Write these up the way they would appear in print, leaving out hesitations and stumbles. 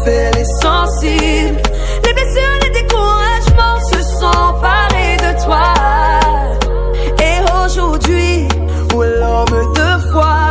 fait les sensibles. Les blessures, les découragements se sont emparés de toi. Et aujourd'hui, où l'homme de foi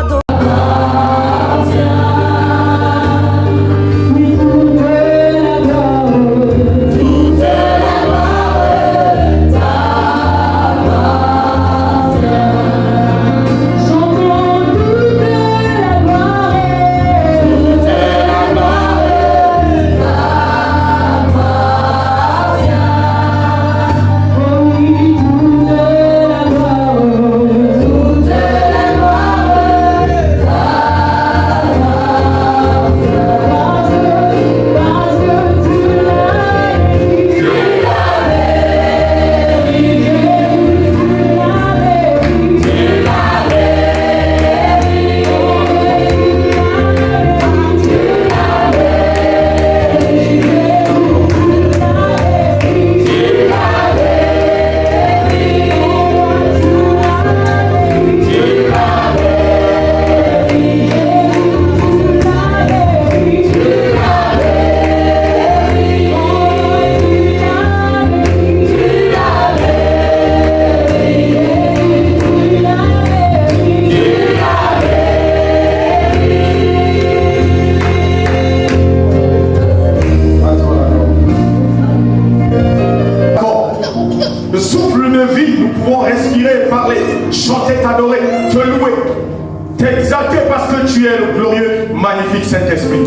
Saint-Esprit,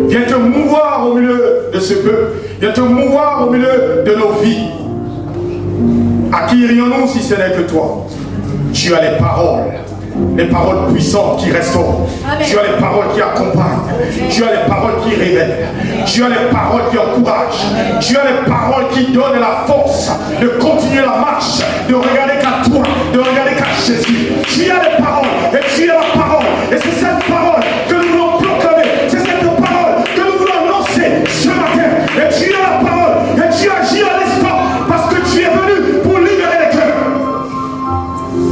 viens te mouvoir au milieu de ce peuple, viens te mouvoir au milieu de nos vies. À qui irions-nous si ce n'est que toi? Tu as les paroles puissantes qui restaurent. Tu as les paroles qui accompagnent. Tu as les paroles qui révèlent. Tu as les paroles qui encouragent. Tu as les paroles qui donnent la force de continuer la marche, de regarder qu'à toi, de regarder qu'à Jésus. Tu as les paroles et tu as la parole. Et c'est cette parole que nous voulons proclamer. C'est cette parole que nous voulons annoncer ce matin. Et tu as la parole et tu agis à l'instant parce que tu es venu pour libérer les cœurs.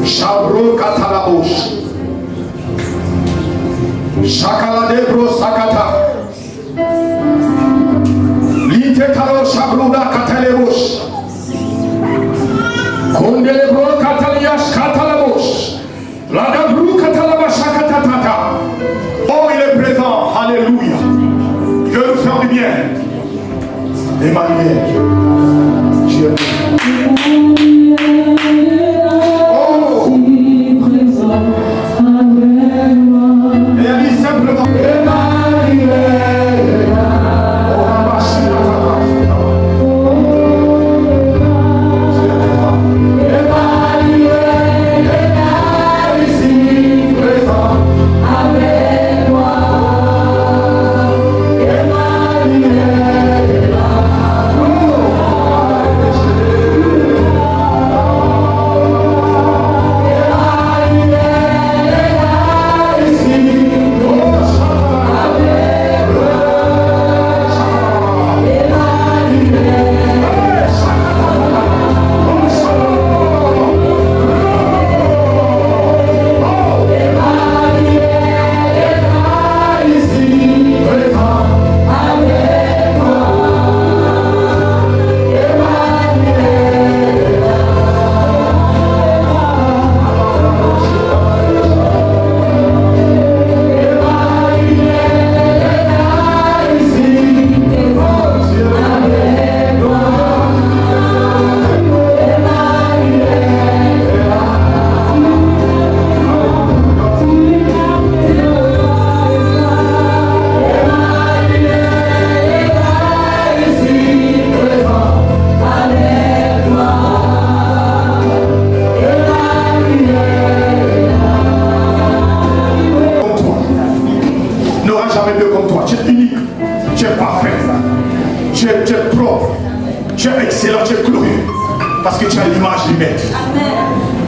Chabro katalabouche. Shakaladebro sakata. Lite kalo shabruda katalebouche. Kondelebro kataliash katalabouche. Ladabru katalabashakatatata. Oh, il est présent. Alléluia. Il veut nous faire du bien. Emmanuel. Dieu. Et elle dit simplement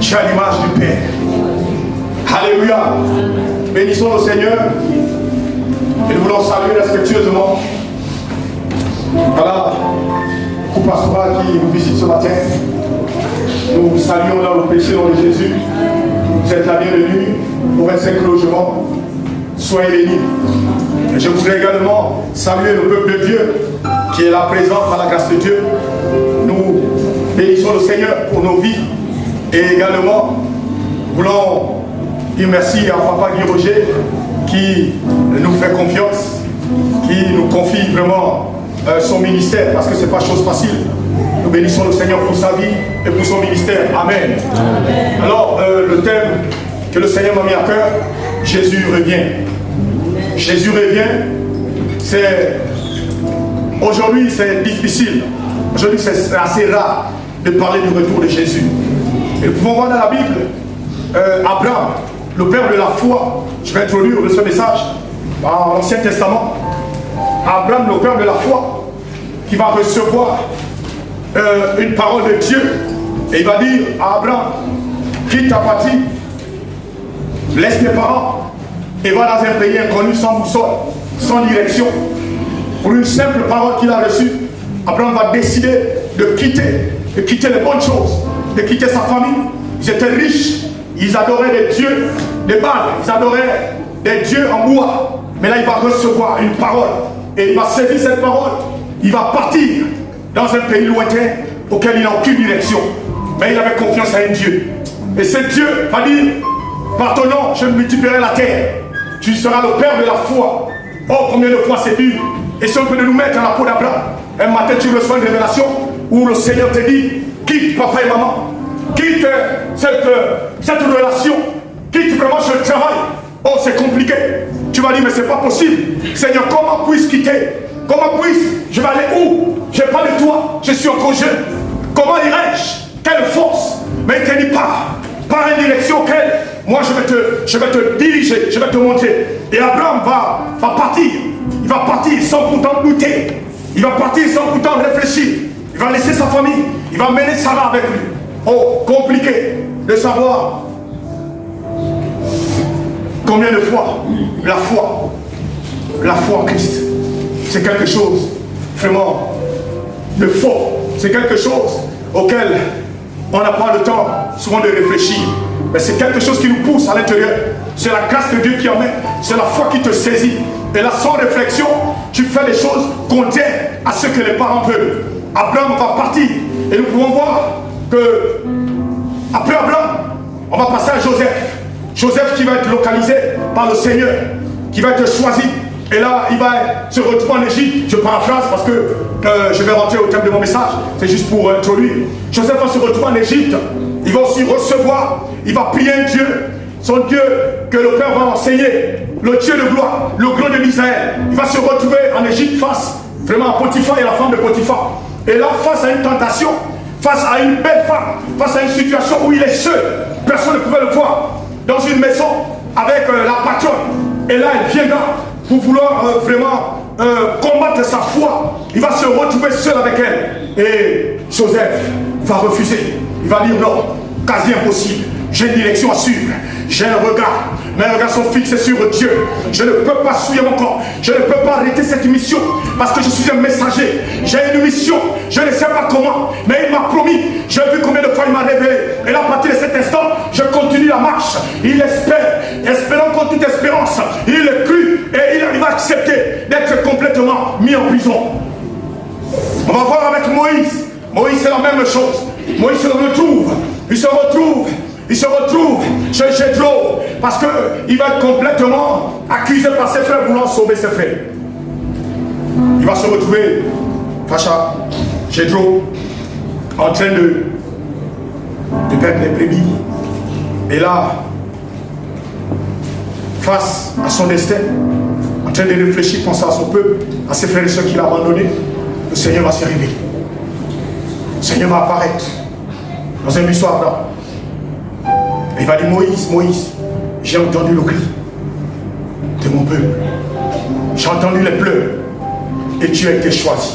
tu as l'image du Père. Alléluia. Bénissons le Seigneur. Et nous voulons saluer respectueusement. Voilà, couple pastoral qui nous visite ce matin. Nous vous saluons dans le péché dans le Jésus. Vous êtes la bienvenue au 25 logements. Soyez bénis. Et je voudrais également saluer le peuple de Dieu qui est là présent par la grâce de Dieu. Nous bénissons le Seigneur pour nos vies et également voulons dire merci à Papa Guy Roger qui nous fait confiance, qui nous confie vraiment son ministère parce que ce n'est pas chose facile. Nous bénissons le Seigneur pour sa vie et pour son ministère. Amen. Amen. Alors, le thème que le Seigneur m'a mis à cœur, Jésus revient. Jésus revient, aujourd'hui c'est difficile, aujourd'hui c'est assez rare de parler du retour de Jésus. Et nous pouvons voir dans la Bible, Abraham, le père de la foi, je vais introduire ce message dans l'Ancien Testament. Abraham, le père de la foi, qui va recevoir une parole de Dieu, et il va dire à Abraham, quitte ta patrie, laisse tes parents, et va dans un pays inconnu, sans boussole, sans direction. Pour une simple parole qu'il a reçue, Abraham va décider de quitter les bonnes choses, de quitter sa famille. Ils étaient riches, ils adoraient des dieux, des Baals, ils adoraient des dieux en bois. Mais là, il va recevoir une parole, et il va saisir cette parole, il va partir dans un pays lointain auquel il n'a aucune direction. Mais il avait confiance à un Dieu. Et ce Dieu va dire, par ton nom, je multiplierai la terre. Tu seras le père de la foi. Oh, combien de fois c'est dur. Et si on peut nous mettre à la peau d'Abraham, un matin tu reçois une révélation où le Seigneur te dit, quitte papa et maman, quitte cette relation, quitte vraiment ce travail. Oh, c'est compliqué. Tu vas dire, mais c'est pas possible. Seigneur, comment puis-je quitter? Comment puis-je? Je vais aller où? Je n'ai pas de toi, je suis encore jeune. Comment irai-je? Quelle force? Mais il te dit, par une direction auquel moi je vais te diriger, je vais te montrer. Et Abraham va partir. Il va partir sans pourtant douter. Il va partir sans pourtant réfléchir. Il va laisser sa famille. Il va mener Sarah avec lui. Oh, compliqué de savoir combien de fois la foi en Christ, c'est quelque chose vraiment de fort. C'est quelque chose auquel on n'a pas le temps souvent de réfléchir. Mais c'est quelque chose qui nous pousse à l'intérieur. C'est la grâce de Dieu qui amène. C'est la foi qui te saisit. Et là, sans réflexion, tu fais des choses contraires à ce que les parents veulent. Abraham va partir. Et nous pouvons voir que après Abraham, on va passer à Joseph. Joseph qui va être localisé par le Seigneur, qui va être choisi. Et là, il va se retrouver en Égypte. Je paraphrase parce que je vais rentrer au thème de mon message. C'est juste pour introduire. Joseph va se retrouver en Égypte. Il va aussi recevoir. Il va prier un Dieu. Son Dieu que le Père va enseigner. Le Dieu de gloire. Le grand de Israël. Il va se retrouver en Égypte face vraiment à Potiphar et à la femme de Potiphar. Et là, face à une tentation, face à une belle femme, face à une situation où il est seul. Personne ne pouvait le voir. Dans une maison avec la patronne. Et là, elle viendra pour vouloir vraiment combattre sa foi. Il va se retrouver seul avec elle. Et Joseph va refuser. Il va dire non, quasi impossible. J'ai une direction à suivre. J'ai un regard. Mes regards sont fixés sur Dieu. Je ne peux pas suivre mon corps. Je ne peux pas arrêter cette mission parce que je suis un messager. J'ai une mission. Je ne sais pas comment. Mais il m'a promis. J'ai vu combien de fois il m'a révélé. Et là, à partir de cet instant, je continue la marche. Il espère. Espérant contre toute espérance. Il est cru et il va accepter d'être complètement mis en prison. On va voir avec Moïse. Moïse, c'est la même chose. Moïse se retrouve. Il se retrouve chez Jéthro parce qu'il va être complètement accusé par ses frères voulant sauver ses frères. Il va se retrouver face à Jéthro en train de perdre les brebis. Et là, face à son destin, en train de réfléchir, penser à son peuple, à ses frères et soeurs qu'il a abandonnés, le Seigneur va se révéler. Le Seigneur va apparaître dans un buisson ardent. Il va dire, Moïse, Moïse, j'ai entendu le cri de mon peuple. J'ai entendu les pleurs. Et tu as été choisi.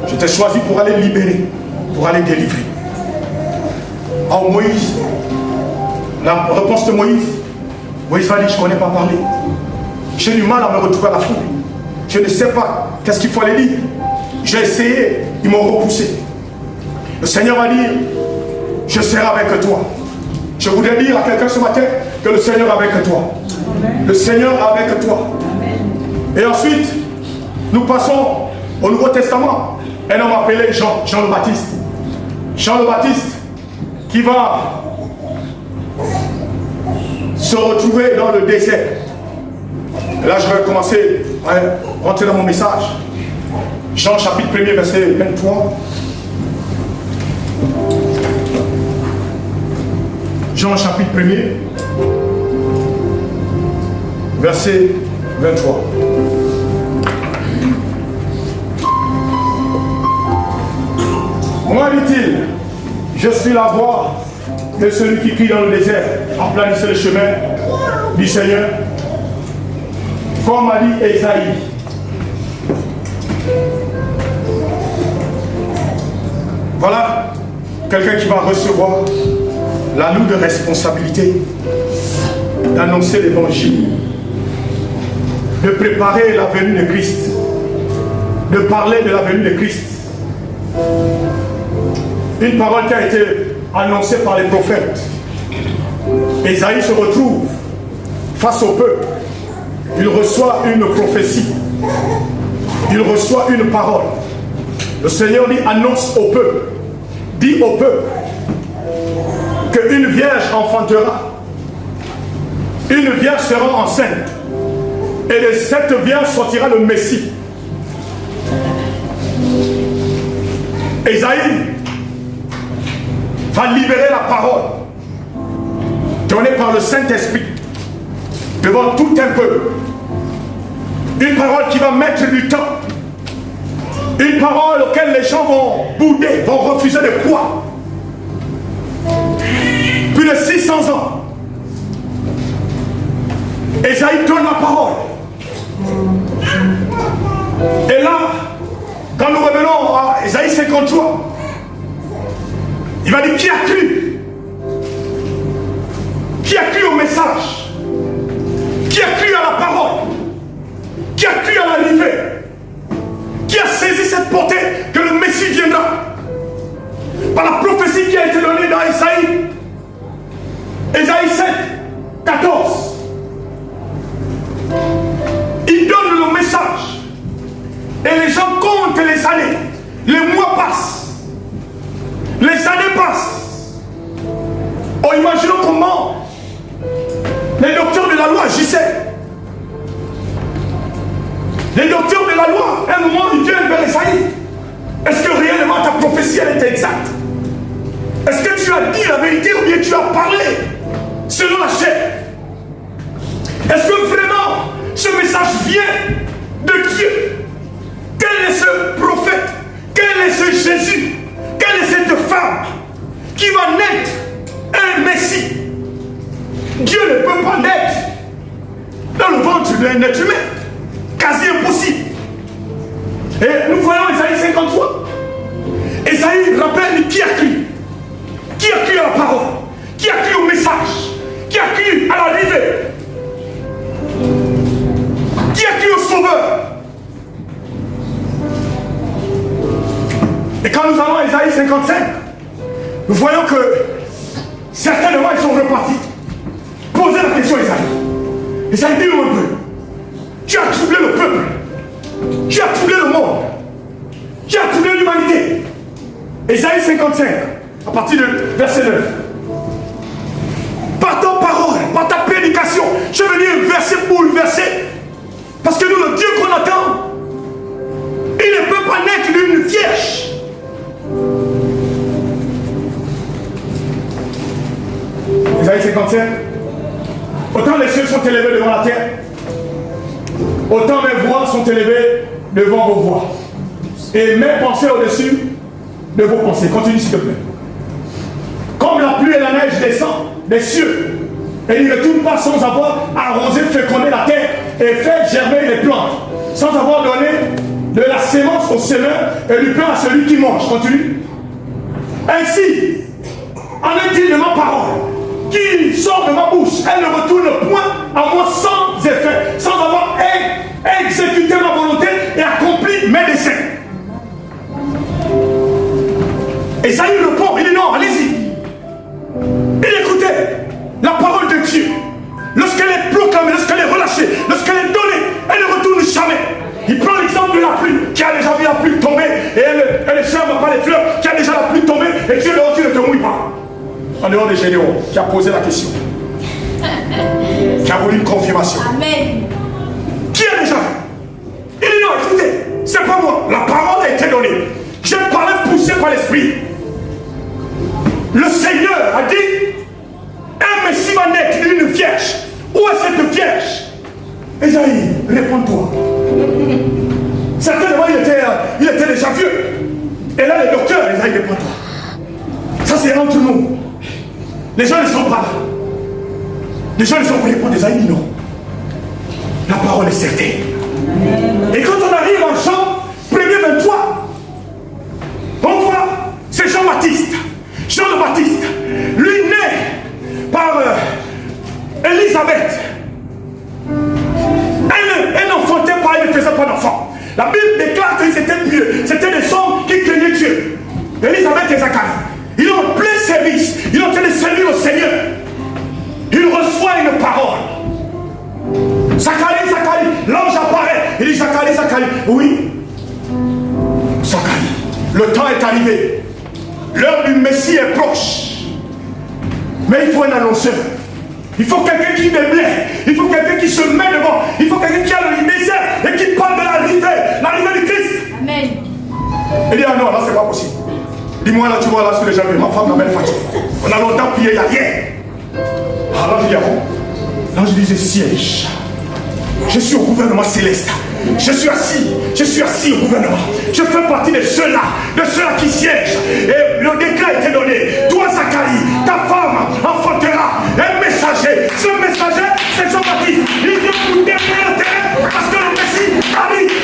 Je t'ai choisi pour aller libérer, pour aller délivrer. Oh Moïse, la réponse de Moïse, Moïse va dire, je ne connais pas parler. J'ai du mal à me retrouver à la foule. Je ne sais pas qu'est-ce qu'il faut aller dire. J'ai essayé, ils m'ont repoussé. Le Seigneur va dire, je serai avec toi. Je voudrais dire à quelqu'un ce matin que le Seigneur est avec toi. Amen. Le Seigneur est avec toi. Amen. Et ensuite, nous passons au Nouveau Testament. Un homme appelé Jean le Baptiste. Jean le Baptiste qui va se retrouver dans le désert. Et là, je vais commencer à rentrer dans mon message. Jean chapitre 1er, verset 23. Jean chapitre 1er, verset 23. Moi, dit-il, je suis la voix de celui qui crie dans le désert, emplanissez le chemin du Seigneur, comme a dit Esaïe. Voilà quelqu'un qui va recevoir la lourde responsabilité d'annoncer l'évangile, de préparer la venue de Christ, de parler de la venue de Christ. Une parole qui a été annoncée par les prophètes. Esaïe se retrouve face au peuple. Il reçoit une prophétie. Il reçoit une parole. Le Seigneur dit, annonce au peuple. Dit au peuple qu'une vierge enfantera. Une vierge sera enceinte. Et de cette vierge sortira le Messie. Esaïe va libérer la parole donnée par le Saint-Esprit devant tout un peuple. Une parole qui va mettre du temps. Une parole auquel les gens vont bouder, vont refuser de croire. Plus de 600 ans. Esaïe donne la parole. Et là, quand nous revenons à Esaïe 53, il va dire qui a cru? Qui a cru au message? Qui a cru à la parole? Qui a cru à l'arrivée? Qui a saisi cette portée que le Messie viendra? Par la prophétie qui a été donnée dans Esaïe. Esaïe 7, 14. Il donne le message. Et les gens comptent les années. Les mois passent. Les années passent. Oh, imaginons comment les docteurs de la loi agissaient. Les docteurs de la loi, à un moment, ils viennent vers Esaïe. Est-ce que réellement ta prophétie, elle était exacte? Est-ce que tu as dit la vérité ou bien tu as parlé selon la chair? Est-ce que vraiment ce message vient de Dieu? Quel est ce prophète? Quel est ce Jésus? Quelle est cette femme qui va naître un Messie? Dieu ne peut pas naître dans le ventre d'un être humain. Quasi impossible. Et nous voyons Esaïe 53. Esaïe rappelle qui a cru. Qui a cru à la parole? Qui a cru au message? Qui a cru à l'arrivée? Qui a cru au Sauveur? Et quand nous allons à Esaïe 55, nous voyons que certainement ils sont repartis. Posez la question à Esaïe. Esaïe, dis-nous un peu. Tu as troublé le peuple. Tu as troublé le monde. Tu as troublé l'humanité. Esaïe 55, à partir du verset 9. Par ta parole, par ta prédication, je veux dire verset pour verset. Parce que nous, le Dieu qu'on attend, il ne peut pas naître d'une vierge. Esaïe 55. Autant les cieux sont élevés devant la terre, autant mes voix sont élevées devant vos voix. Et mes pensées au-dessus de vos pensées. Continue s'il te plaît. Comme la pluie et la neige descendent des cieux, et il ne retourne pas sans avoir arrosé, fécondé la terre et fait germer les plantes, sans avoir donné de la sémence au semeur et du pain à celui qui mange. Continue. Ainsi, en est-il de ma parole qui sort de ma bouche, elle ne retourne point à moi sans effet, sans avoir exécuté ma volonté et accompli mes desseins. Esaïe répond, il dit non, allez-y. Et écoutez, la parole de Dieu, lorsqu'elle est proclamée, lorsqu'elle est relâchée, lorsqu'elle est donnée, elle ne retourne jamais qui a déjà vu la pluie tomber et elle ne ferme pas les fleurs, qui a déjà la pluie tomber et Dieu dehors, tu ne te mouilles pas. En dehors de Gédéon, qui a posé la question, qui a voulu une confirmation. Amen. Qui a déjà vu? Il dit non, écoutez, c'est pas moi, la parole a été donnée. J'ai parlé poussé par l'esprit. Le Seigneur a dit, un Messie va naître d'une vierge. Où est cette vierge? Esaïe, réponds-toi. Certainement, il était déjà vieux. Et là, le docteur, Esaïe, réponds-toi. Ça, c'est entre nous. Les gens ne sont pas là. Les gens ne sont pas répondre. Esaïe dit non. La parole est certaine. Et quand on arrive en Jean 1er 23, on voit, c'est Jean-Baptiste. Jean le Baptiste, lui né par Élisabeth. Elle n'enfantait pas, elle ne faisait pas d'enfant. La Bible déclare qu'ils étaient pieux. C'était des hommes qui craignaient Dieu. Élisabeth et Zacharie. Ils ont en plein service. Ils ont en train de servir au Seigneur. Ils reçoivent une parole. Zacharie, Zacharie, l'ange apparaît. Il dit Zacharie, Zacharie. Oui. Zacharie, le temps est arrivé. L'heure du Messie est proche. Mais il faut un annonceur. Il faut quelqu'un qui déblaye. Il faut quelqu'un qui se met devant. Il faut quelqu'un qui a le désert et qui parle de l'arrivée du Christ. Amen. Il dit ah non, là c'est pas possible. Dis-moi là, tu vois là sur les janvier, ma femme m'amène fatiguée. On a longtemps prié, il n'y a rien. Alors je dis ah bon. Là je dis je siège. Je suis au gouvernement céleste. Je suis assis au gouvernement. Je fais partie de ceux-là qui siègent. Et le décret a été donné. Toi, Zacharie, ta femme enfantera un messager. Ce messager, c'est Jean-Baptiste. Il vient pour détruire le terrain parce que le Messie arrive.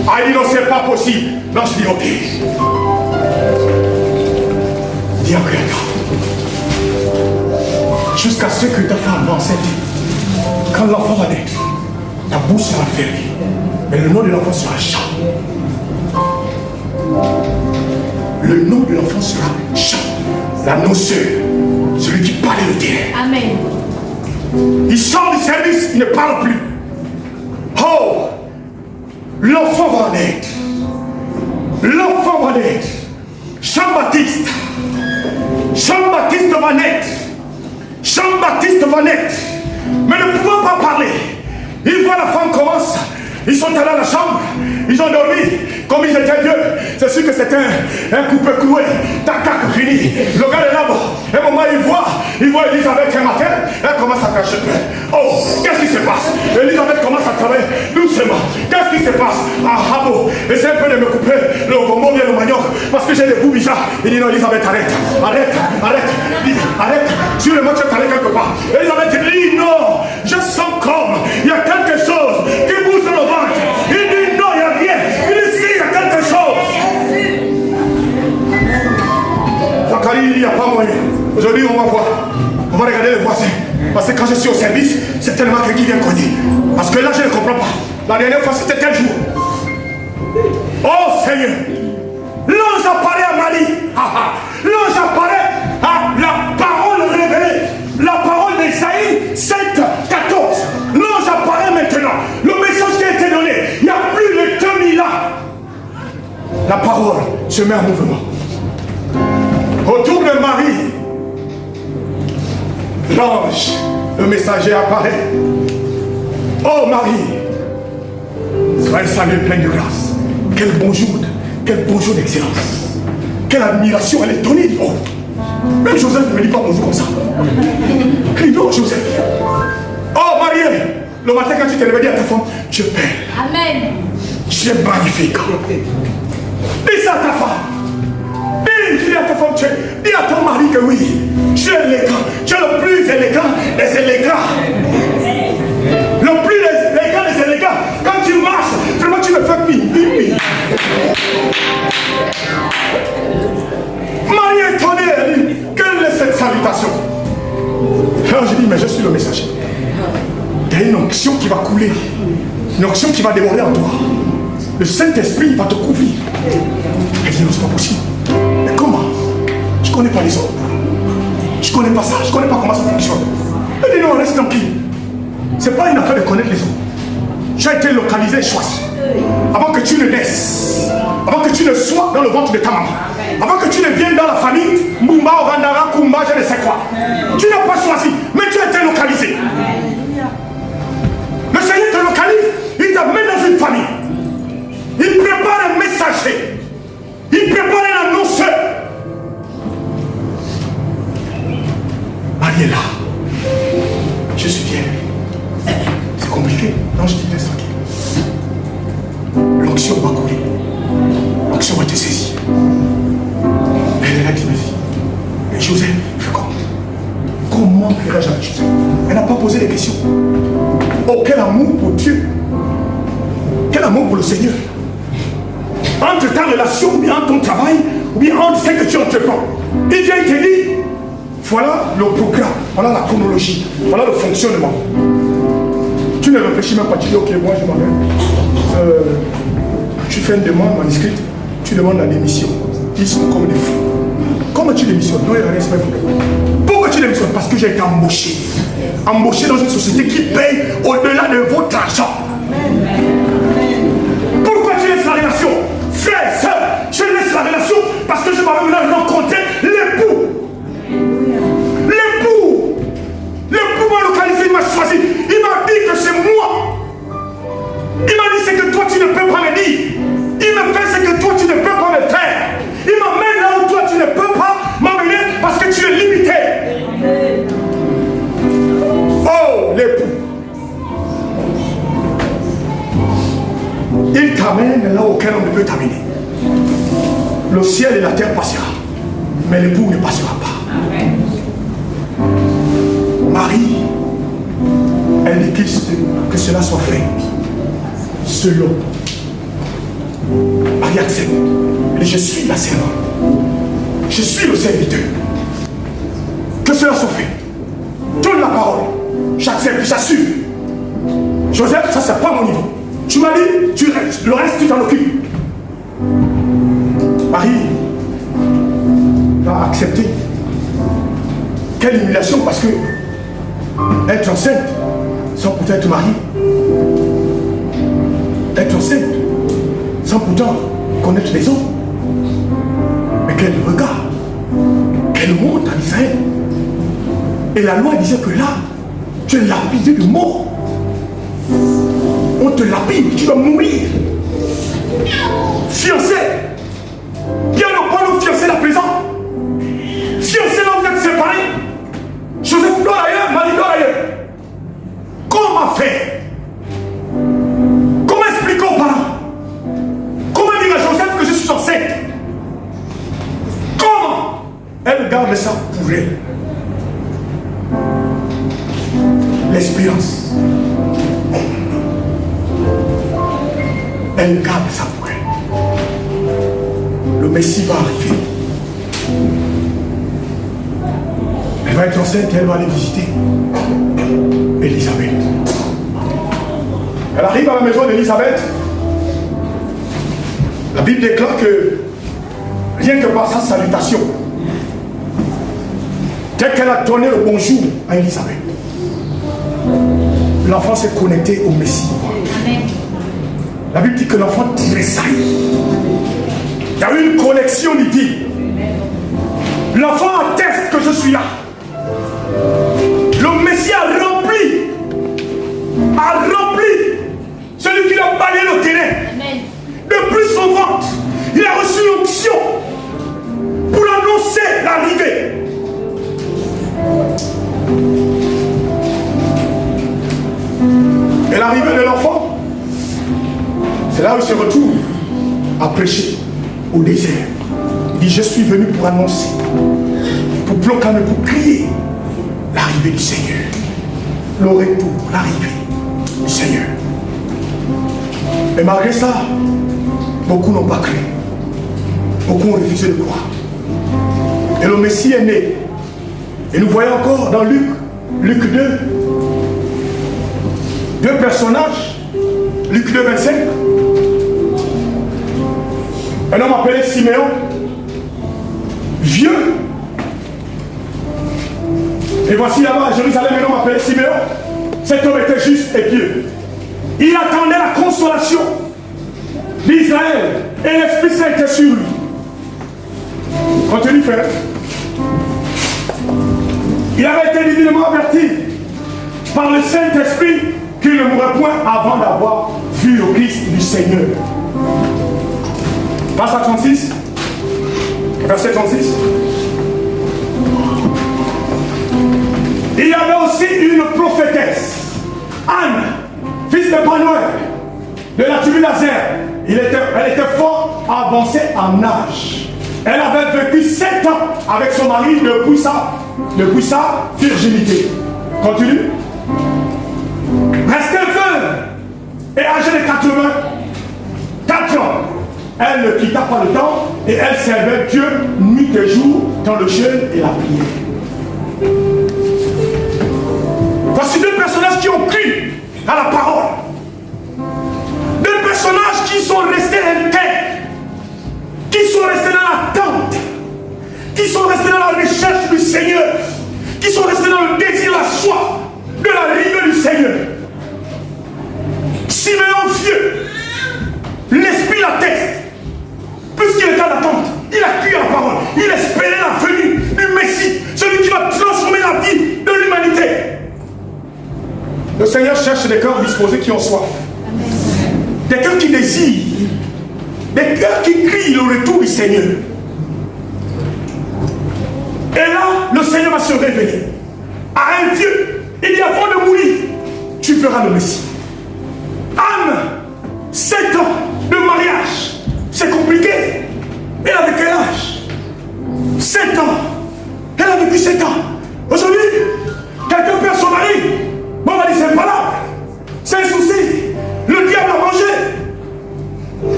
Ah, il dit non, c'est pas possible. Non, je dis ok. Dis après jusqu'à ce que ta femme va enceinte. Quand l'enfant va naître, ta bouche sera fermée, mais le nom de l'enfant sera Jean. Le nom de l'enfant sera Jean, l'annonceur, celui qui parle le terrain. Amen. Il sort du service, il ne parle plus. Oh, l'enfant va naître. L'enfant va naître. Jean-Baptiste. Jean-Baptiste va naître. Jean-Baptiste va naître. Mais ne pouvant pas parler, ils voient la femme commence. Ils sont allés à la chambre, ils ont dormi, comme ils étaient vieux. C'est sûr que c'était un coupé cloué, tac, fini. Le gars est là-bas. À un moment, il voit Elisabeth un matin, elle commence à cacher. Oh, qu'est-ce qui se passe? Elisabeth commence à travailler doucement. Qu'est-ce qui se passe? Ah, bon, essaie un peu de me couper le gombo bien le manioc, parce que j'ai des goûts bizarres. Il dit non, Elisabeth, arrête. Sur le mot, tu es allé quelque part. Elisabeth dit non, je sens comme il y a quelque chose qui bouge dans le ventre. Il dit non, il n'y a rien. Il dit si, il y a quelque chose. Zacharie, il n'y a pas moyen. Aujourd'hui, on va voir. On va regarder les voisins. Parce que quand je suis au service, c'est tellement quelqu'un qui vient cogner. Parce que là, je ne comprends pas. La dernière fois, c'était quel jour? Oh Seigneur! L'ange apparaît à Marie. L'ange apparaît à la parole révélée. La parole d'Esaïe 7, 14. L'ange apparaît maintenant. Le message qui a été donné. Il n'y a plus de 2000 ans. La parole se met en mouvement. Autour de Marie, l'ange, le messager apparaît. Oh Marie, soyez saluée pleine de grâce. Quel bonjour d'excellence. Quelle admiration elle est donnée. Oh. Même Joseph ne me dit pas bonjour comme ça. Crie donc Joseph. Oh Marie, le matin quand tu t'es levé, dis à ta femme, tu es belle. Amen. Tu es magnifique. Dis ça à ta femme. Dis à ta femme, dis à ton mari que oui, tu es élégant. Tu es le plus élégant des élégants. Le plus élégant des élégants. Quand tu marches, vraiment tu me fais pipi. Marie est étonnée, elle dit, quelle est cette salutation? Alors je dis, mais je suis le messager. Il y a une onction qui va couler. Une onction qui va déborder en toi. Le Saint-Esprit va te couvrir. Elle dit, non, c'est pas possible. Mais comment? Je ne connais pas les hommes. Je ne connais pas ça. Je ne connais pas comment ça fonctionne. Elle dit, non, reste tranquille. Ce n'est pas une affaire de connaître les hommes. Tu as été localisé et choisi. Avant que tu ne naisses, avant que tu ne sois dans le ventre de ta maman, avant que tu ne viennes dans la famille, Mumba, Orandara, Kumba, je ne sais quoi. Tu n'as pas choisi, mais tu as été localisé. Le Seigneur te localise, il t'amène dans une famille. Il prépare un messager. Il prépare un annonceur. Marie est là. Je suis fier. C'est compliqué. Non, je dis laisse tranquille. L'onction va couler. L'onction va te saisir. Elle a dit, mais Joseph, comment ferais-je avec Joseph? Elle n'a pas posé des questions. Oh, quel amour pour Dieu. Quel amour pour le Seigneur. Entre ta relation, ou bien entre ton travail, ou bien entre ce que tu entreprends. Il vient et te dit, voilà le programme, voilà la chronologie, voilà le fonctionnement. Tu ne réfléchis même pas, tu dis, ok, moi je m'en vais. Tu fais une demande manuscrite, tu demandes la démission. Ils sont comme des fous. Comment tu démissionnes? Non, il n'y a rien, c'est pas problème. Pourquoi tu démissionnes? Parce que j'ai été embauché. Embauché dans une société qui paye au-delà de votre argent. Pourquoi tu laisses la relation? Frère, sœur, je laisse la relation parce que je m'avais maintenant rencontré l'époux. L'époux. L'époux m'a localisé, il m'a choisi. Il m'a dit que c'est moi. Il m'a dit ce que toi tu ne peux pas me dire. Il me fait ce que toi tu ne peux pas me faire. Il m'amène là où toi tu ne peux pas m'amener parce que tu es limité. Oh, l'époux. Il t'amène là auquel on ne peut t'amener. Le ciel et la terre passera, mais l'époux ne passera pas. Marie, elle dit que cela soit fait selon. Marie accepte. Et je suis la servante. Je suis le serviteur. Que cela soit fait. Donne la parole. J'accepte, j'assume. Joseph, ça c'est pas mon niveau. Tu m'as dit, tu restes, le reste tu t'en occupes. Marie va accepter. Quelle humiliation, parce que être enceinte sans pourtant être mariée, être enceinte sans pourtant connaître les hommes. Mais quel regard, quelle honte en Israël. Et la loi disait que là, tu es lapidé de mort. On te lapide, tu dois mourir. Fiancé, bien au point de fiancé la présent. Fiancé là vous êtes séparés. Joseph dort ailleurs, Marie dort ailleurs. Comment faire? Comment expliquer aux parents? Comment dire à Joseph que je suis enceinte? Comment? Elle garde ça pour elle. L'espérance. Elle garde ça pour elle. Le Messie va arriver. Elle va être enceinte et elle va aller visiter Élisabeth. Elle arrive à la maison d'Élisabeth. La Bible déclare que rien que par sa salutation, dès qu'elle a donné le bonjour à Élisabeth, l'enfant s'est connecté au Messie. Amen. La Bible dit que l'enfant tressaille. Il y a eu une connexion divine. L'enfant atteste que je suis là. Le Messie a rempli. Celui qui a balayé le terrain. Amen. Depuis son ventre, il a reçu l'onction pour annoncer l'arrivée. Et l'arrivée de l'enfant, c'est là où il se retrouve à prêcher au désert. Il dit, je suis venu pour annoncer, pour proclamer, pour crier l'arrivée du Seigneur. Le retour, l'arrivée du Seigneur. Et malgré ça, beaucoup n'ont pas cru. Beaucoup ont refusé de croire. Et le Messie est né. Et nous voyons encore dans Luc 2, deux personnages. Luc 2, 25. Un homme appelé Siméon, vieux. Et voici là-bas à Jérusalem un homme appelé Siméon. Cet homme était juste et pieux. Il attendait la consolation d'Israël et l'Esprit Saint était sur lui. Continue, frère. Il avait été divinement averti par le Saint-Esprit qu'il ne mourrait point avant d'avoir vu le Christ du Seigneur. Passe à 36. Verset 36. Il y avait aussi une prophétesse, Anne, fils de Phanuel, de la tribu d'Aser. Elle était fort avancée en âge. Elle avait vécu 7 ans avec son mari depuis sa virginité. Continue. Restée veuve et âgée de 84 ans. Elle ne quitta pas le temps et elle servait Dieu nuit et jour dans le jeûne et la prière. Voici 2 personnages qui ont cru à la parole. 2 personnages qui sont restés intègres, qui sont restés dans l'attente, qui sont restés dans la recherche du Seigneur, qui sont restés dans le désir, la soif de l'arrivée du Seigneur. Siméon vieux, l'esprit l'atteste, puisqu'il était en attente, il a cru à la parole, il espérait la venue du Messie, celui qui va transformer la vie de l'humanité. Le Seigneur cherche des cœurs disposés qui ont soif, des cœurs qui désirent, des cœurs qui crient le retour du Seigneur. Et là, le Seigneur va se révéler à un vieux. Il dit, avant de mourir, tu feras le Messie. Anne, 7 ans de mariage, c'est compliqué. Elle avait quel âge? 7 ans. Elle a vécu 7 ans. Aujourd'hui, quelqu'un perd son mari. Bon, on va dire, c'est pas là. C'est un souci. Le diable a mangé.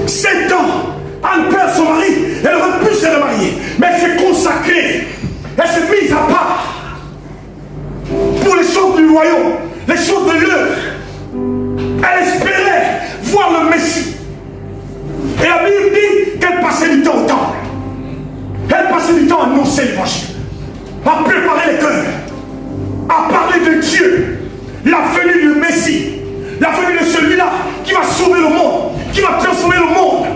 7 ans. Anne perd son mari. Elle aurait pu se remarier. Mais elle s'est consacrée. Elle s'est mise à part pour les choses du royaume, les choses de l'œuvre. Elle espérait voir le Messie. Et la Bible dit qu'elle passait du temps au temple. Elle passait du temps à annoncer l'évangile, à préparer les cœurs, à parler de Dieu, la venue du Messie, la venue de celui-là qui va sauver le monde, qui va transformer le monde.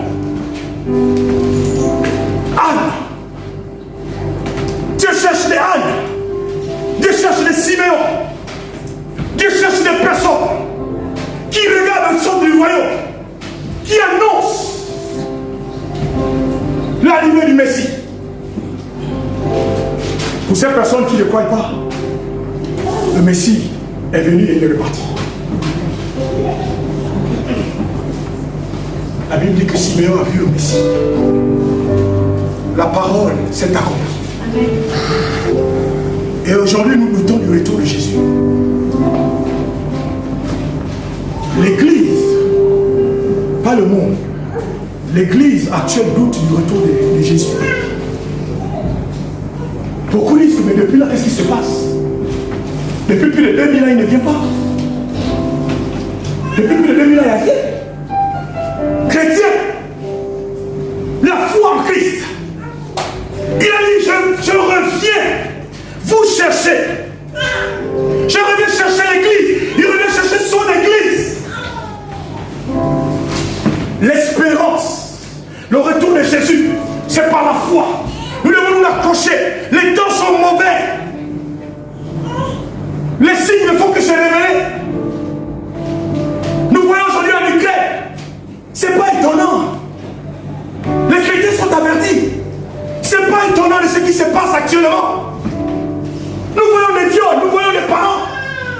Anne. Dieu cherche des Anne. Dieu cherche des Siméon. Dieu cherche des personnes qui regardent le son du royaume, qui annoncent l'arrivée du Messie. Pour ces personnes qui ne croient pas, le Messie est venu et il est reparti. La Bible dit que Siméon a vu le Messie. La parole s'est accomplie. Et aujourd'hui, nous doutons du retour de Jésus. L'Église, pas le monde, l'Église actuelle doute du retour de Jésus. Beaucoup disent que mais depuis là, qu'est-ce qui se passe? Depuis plus de 2000 ans, il ne vient pas. Depuis plus de 2000 ans, il n'y a rien. Chrétien, la foi en Christ. Il a dit, je reviens vous chercher. Je reviens chercher l'Église. Il revient chercher son Église. L'espérance, le retour de Jésus, c'est par la foi. Nous devons nous accrocher. Les temps sont mauvais. Les signes ne font que se révéler. Nous voyons aujourd'hui en Ukraine. C'est pas étonnant. Les chrétiens sont avertis. C'est pas étonnant de ce qui se passe actuellement. Nous voyons des viols, nous voyons des parents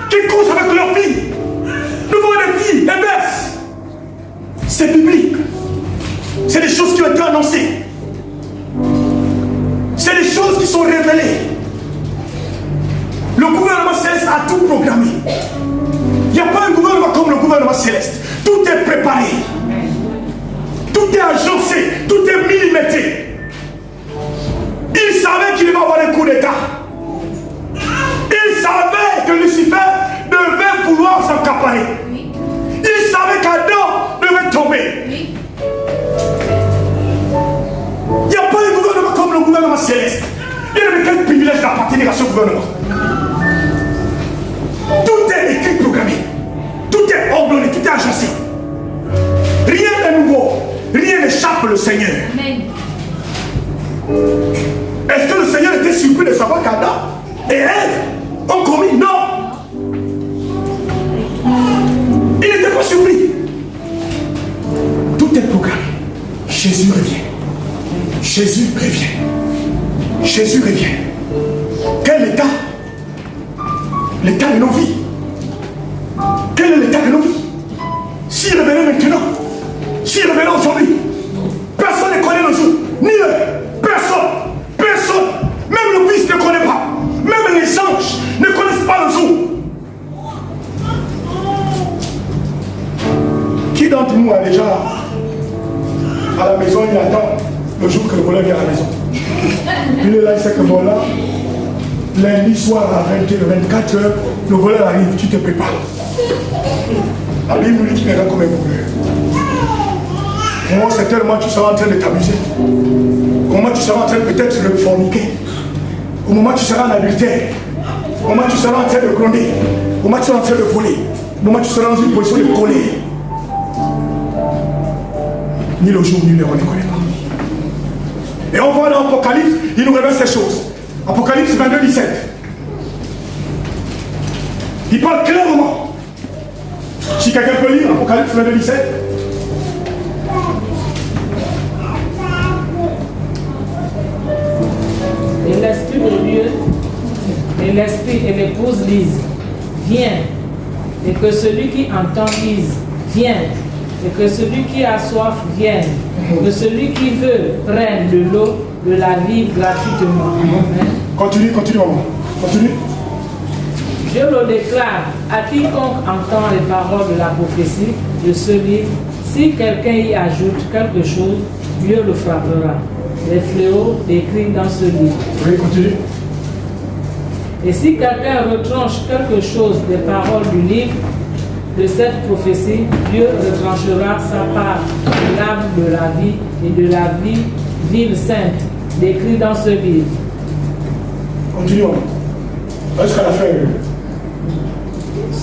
qui couchent avec leurs filles. Nous voyons des filles, des baisses. C'est biblique. C'est des choses qui ont été annoncées. C'est des choses qui sont révélées. Le gouvernement céleste a tout programmé. Il n'y a pas un gouvernement comme le gouvernement céleste. Tout est préparé. Tout est agencé. Tout est millimétré. Il savait qu'il va y avoir un coup d'État. Il savait que Lucifer devait vouloir s'accaparer. Il savait qu'Adam devait tomber. Il n'y a pas un gouvernement comme le gouvernement céleste. Il n'y a quel privilège d'appartenir à ce gouvernement. Tout est écrit, programmé. Tout est ordonné, tout est agencé. frappe le Seigneur. Amen. Est-ce que le Seigneur était surpris de savoir qu'Adam et Ève ont commis? Non. Il n'était pas surpris. Tout est programmé. Jésus revient. Jésus revient. Jésus revient. Quel état? L'état de nos vies. Quel est l'état de nos vies? S'il revenait maintenant, s'il revenait aujourd'hui, personne ne connaît nos jours, ni eux, personne, personne, même le Fils ne connaît pas, même les anges ne connaissent pas le jour. Qui d'entre nous a déjà à la maison, il attend le jour que le voleur vient à la maison? Il est là, il sait que voilà, lundi soir à 24 h, le voleur arrive, tu te prépares. La Bible nous dit qu'il est là comme un voleur. Comment c'est tellement tu seras en train de t'amuser? Comment tu seras en train peut-être de forniquer? Au moment où tu seras en adultère, au moment où tu seras en train de gronder, au moment où tu seras en train de voler, au moment où tu seras dans une position de colère. Ni le jour, ni l'heure, on ne connaît pas. Et on voit dans l'Apocalypse, il nous révèle ces choses. Apocalypse 22, 17. Il parle clairement. Si quelqu'un peut lire Apocalypse 22, 17. Et l'Esprit de Dieu, et l'Esprit et l'épouse disent, viens. Et que celui qui entend dise, viens. Et que celui qui a soif vienne. Que celui qui veut prenne de l'eau de la vie gratuitement. Amen. Continue, maman. Continue. Je le déclare à quiconque entend les paroles de la prophétie de ce livre. Si quelqu'un y ajoute quelque chose, Dieu le frappera. Les fléaux décrits dans ce livre. Oui, continue. Et si quelqu'un retranche quelque chose des paroles du livre de cette prophétie, Dieu retranchera sa part de l'arbre de la vie et de la vie, ville sainte, décrit dans ce livre. Continuons. Jusqu'à la fin.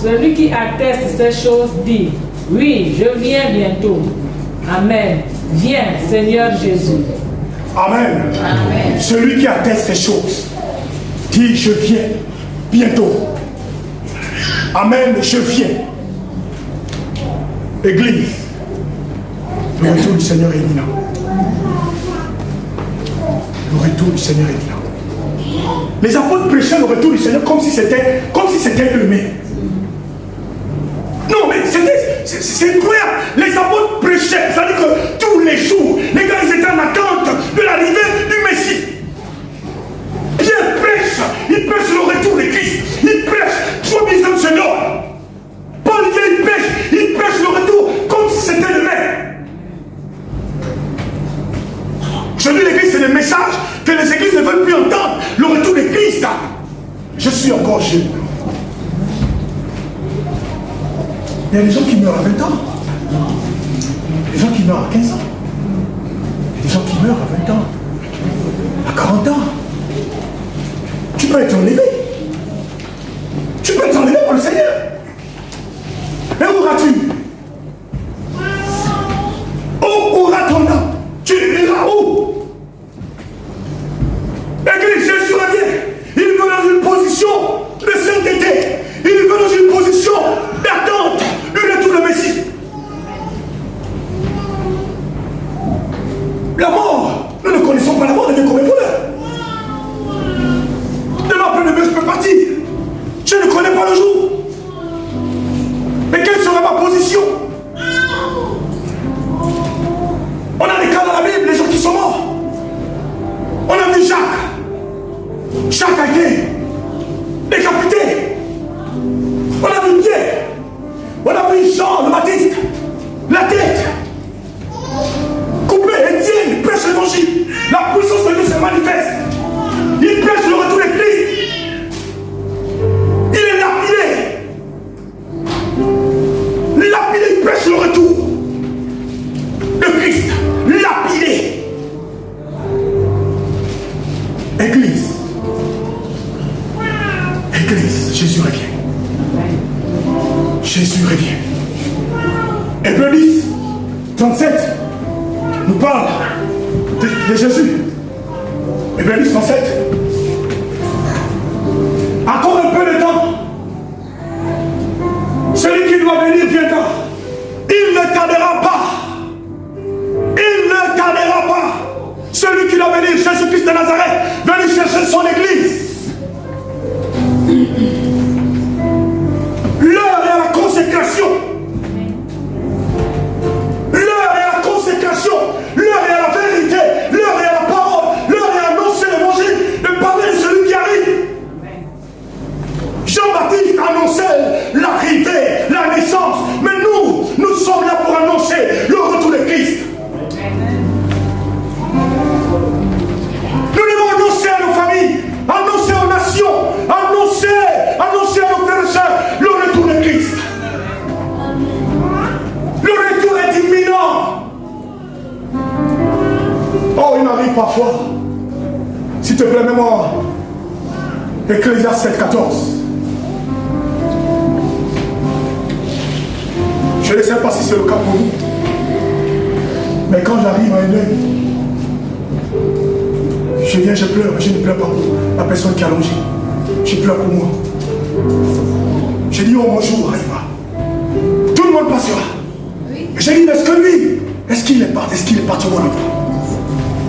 Celui qui atteste ces choses dit, oui, je viens bientôt. Amen. Viens, Seigneur Jésus. Amen. Amen. Celui qui atteste ces choses dit, je viens bientôt. Amen, je viens. Église, le retour du Seigneur est imminent. Le retour du Seigneur est imminent. Les apôtres prêchaient le retour du Seigneur comme si c'était eux-mêmes. Non, mais c'est incroyable. Les apôtres prêchaient, c'est-à-dire que tous les jours, les gars, ils étaient en attente de l'arrivée du Messie. Pierre prêche, il prêche le retour de Christ. Il prêche, soit bien comme Seigneur. Paul vient, il prêche le retour comme si c'était le même. Aujourd'hui, l'église, c'est le message que les églises ne veulent plus entendre. Le retour de Christ. Je suis encore jeune. Il y a des gens qui meurent à 20 ans. Des gens qui meurent à 15 ans. Il y a des gens qui meurent à 20 ans. À 40 ans. Tu peux être enlevé. Tu peux être enlevé par le Seigneur. Mais où iras-tu? Où ira ton âme? Tu iras où? Et que Jésus revient. Il veut dans une position de sainteté. Il veut dans une position d'attente du retour de Messie. La mort, nous ne connaissons pas la mort, elle vient comme un voleur. Demain après-demain, je peux partir. Je ne connais pas le jour. Mais quelle sera ma position? On a des cas dans la Bible, les gens qui sont morts. On a vu Jacques. Jacques a été décapité. On a vu Pierre. On a vu Jean le Baptiste. La tête coupée. Étienne prêche l'évangile. La puissance de Dieu se manifeste. Il prêche le retour de Christ. Il est lapidé. Lapidé, il prêche le retour de Christ. Lapidé. Église. Église, Jésus revient. Jésus revient. Hébreux 10, 37 nous nous parle de Jésus. Éveillé 107. Encore un peu de temps. Celui qui doit venir viendra. Il ne tardera pas. Il ne tardera pas. Celui qui doit venir, Jésus-Christ de Nazareth, venir chercher son église. L'heure est à la consécration. L'heure est à la consécration. L'heure est à la vérité. L'heure est à la parole. L'heure est à annoncer l'évangile. De parler de celui qui arrive. Jean-Baptiste annonçait l'arrivée, la naissance. Mais nous sommes là pour annoncer le retour de Christ. Nous devons annoncer à nos familles, annoncer aux nations, annoncer à nos frères et sœurs le retour de Christ. Le retour est imminent. Oh, il m'arrive parfois. S'il te plaît, mets-moi Ecclésiaste 7:14. Je ne sais pas si c'est le cas pour vous. Mais quand j'arrive à une heure, je viens, je pleure, mais je ne pleure pas pour la personne qui est allongée. Je pleure pour moi. Je dis, oh, mon jour arrivera. Tout le monde passera. Je dis, est-ce que lui, est-ce qu'il est parti au bon endroit?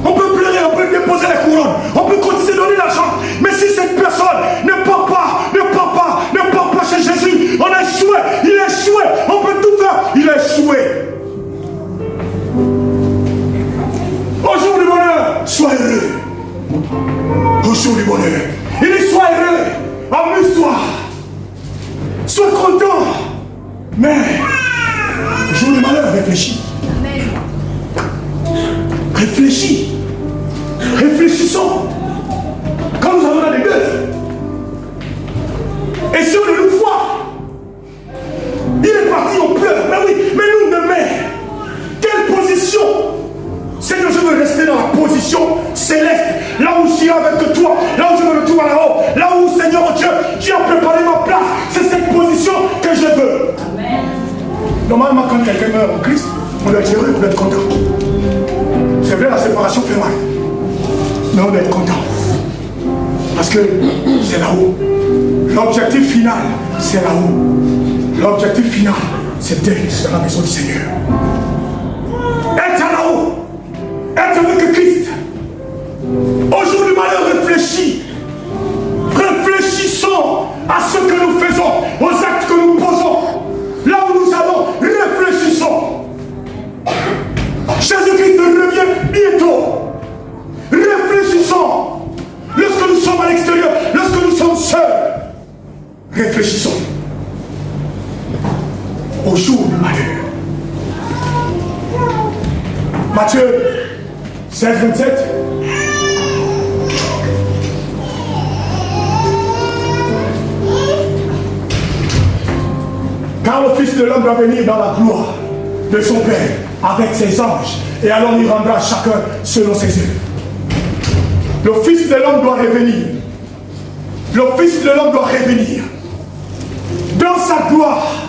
On peut pleurer, on peut déposer la couronne, on peut continuer de donner l'argent. Mais si cette personne ne part pas chez Jésus, on a échoué, il a échoué, on peut tout faire, il a échoué. Au jour du bonheur, sois heureux. Au jour du bonheur, il dit sois heureux, amuse-toi, sois content. Mais au jour du malheur, réfléchis. Réfléchis. Réfléchissons. Quand nous avons des deux. Et si on le voit, il est parti, on pleure. Mais oui, mais nous demain, quelle position? C'est que je veux rester dans la position céleste, là où je suis avec toi, là où je me retrouve là-haut, là où, Seigneur Dieu, tu as préparé ma place. C'est cette position que je veux. Amen. Normalement, quand quelqu'un meurt en Christ, on doit être heureux, on doit être content. C'est vrai, la séparation fait mal. Mais on doit être content. Parce que c'est là-haut. L'objectif final, c'est là-haut. L'objectif final, c'est d'être dans la maison du Seigneur. Être là-haut. Être avec Christ. Au jour du malheur, réfléchis. Réfléchissons à ce que nous faisons, aux actes que nous posons. Là où nous allons, réfléchissons. Jésus-Christ revient bientôt. Réfléchissons. Lorsque nous sommes à l'extérieur, lorsque nous sommes seuls, réfléchissons au jour du malheur. Matthieu 16, 27. Car le Fils de l'homme va venir dans la gloire de son Père avec ses anges, et alors il rendra chacun selon ses œuvres. Le Fils de l'homme doit revenir. Le Fils de l'homme doit revenir dans sa gloire.